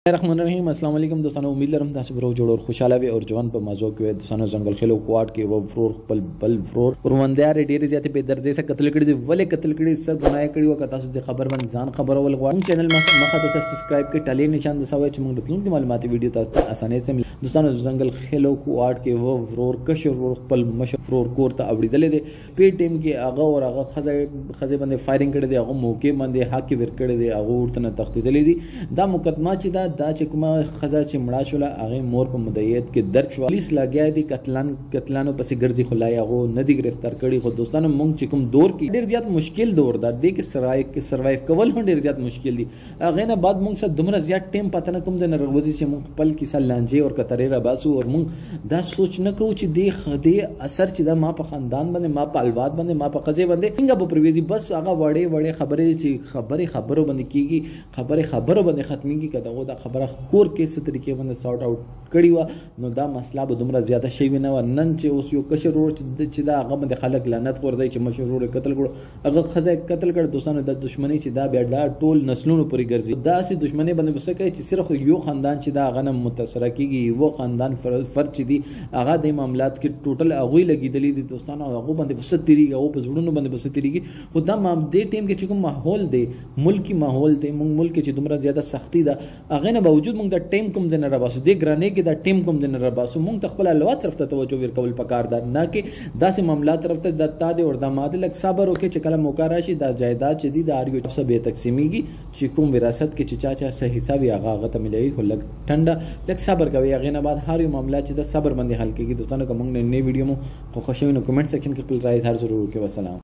الرحمن الرحیم السلام علیکم دوستانو، امید لرم تاسو به روغ جوړ او خوشاله وي او ژوند په مزو کې وي. دوستانو ځنګل خلو کوھاٹ کې و فرور خپل بل فرور ورندار ډېر زیاتې په درځي سره قتل کړي دي. ولې قتل کړي څه ګناه کړي او تاسو د خبر باندې ځان خبرول غواړم. چینل مخه تاسو سبسکرایب کړئ، ټاله نشان د سوي چې موږ راتلونکي معلوماتي ویډیو تاسو ته اسانه سره ملي. دوستانو ځنګل خلو کوھاٹ کې و فرور کشر خپل مشر فرور کور ته اوریدل دي. په ټیم کې هغه او هغه خزه باندې فایرینګ کړي دي. هغه موقع باندې حق ور کړي دي. هغه ورته تختیدل دي. دا مقدمه چې دا چې کومه خزه چې مړه شوله هغه مور په مدعیت کې درج شو. پولیس لګیا دي قتلانو پسې ګرځي، خلای هغه نه دي گرفتار کړي. خو دوستانو مونږ چې کوم دور کې ډېر زیات مشکل دور دا دی کې سروایو کول هم ډېر زیات مشکل دي. هغه نه بعد مونږ سره دومره زیات ټیم پته نه کوم د نروزي چې مونږ خپل کیسه لانجه او کترې را باسو او مونږ دا سوچ نه کوو چې د خدای اثر چې دا ما په خاندان باندې، ما په الواد باندې، ما په قضې باندې څنګه په پرويزي بس هغه وړې خبرې چې خبرو باندې کیږي، خبرو باندې ختميږي. کدا دا خبره کور کې څه طریقې باندې سارټ اوټ کړی و نو دا مسله به دومره زیاته شي نه و. نن چې اوس یو کشر ور چې دا هغه باندې خلک لعنت ورځي چې مشهور قتل کړو، هغه خزه قتل کړ. دوستانو د دښمنۍ چې دا بیا ټول نسلونو پورې ګرځي. دا سي دښمنۍ باندې وسه کوي چې صرف یو خاندان چې دا غنم متاثر کیږي، و خاندان فرد چې دي هغه د معاملات کې ټوټل هغه لګیدلې دي. دوستانو هغه باندې وسه تیریږي او په زړونو باندې وسه تیریږي. خو دا دې ټیم کې چې کوم ماحول دی، ملکی ماحول دی، ملک چې دومره زیاته سختی ده، هغه نه باوجود موږ د ټیم کوم ځنه را باسو د ګرانې کې د ټیم کوم ځنه را باسو. موږ خپل الوات طرف ته توجه ورکول پکار ده، نه کې داسې معاملات طرف ته د تاد او دماد لک صبر وکړي چې کله موقع راشي دا جایداد چې دي د اړیو څخه به تقسیمیږي چې کوم وراثت کې چې چا څه حساب یې هغه ته ملي. خو لک ټنډه لک صبر کوي، هغه نه بعد هر یو معاملات چې د صبر باندې حل کېږي. دوستانو کوم نه ویډیو مو خو خوشوي نو کمنټ سیکشن کې خپل رائے هر ضرور وکړئ. والسلام.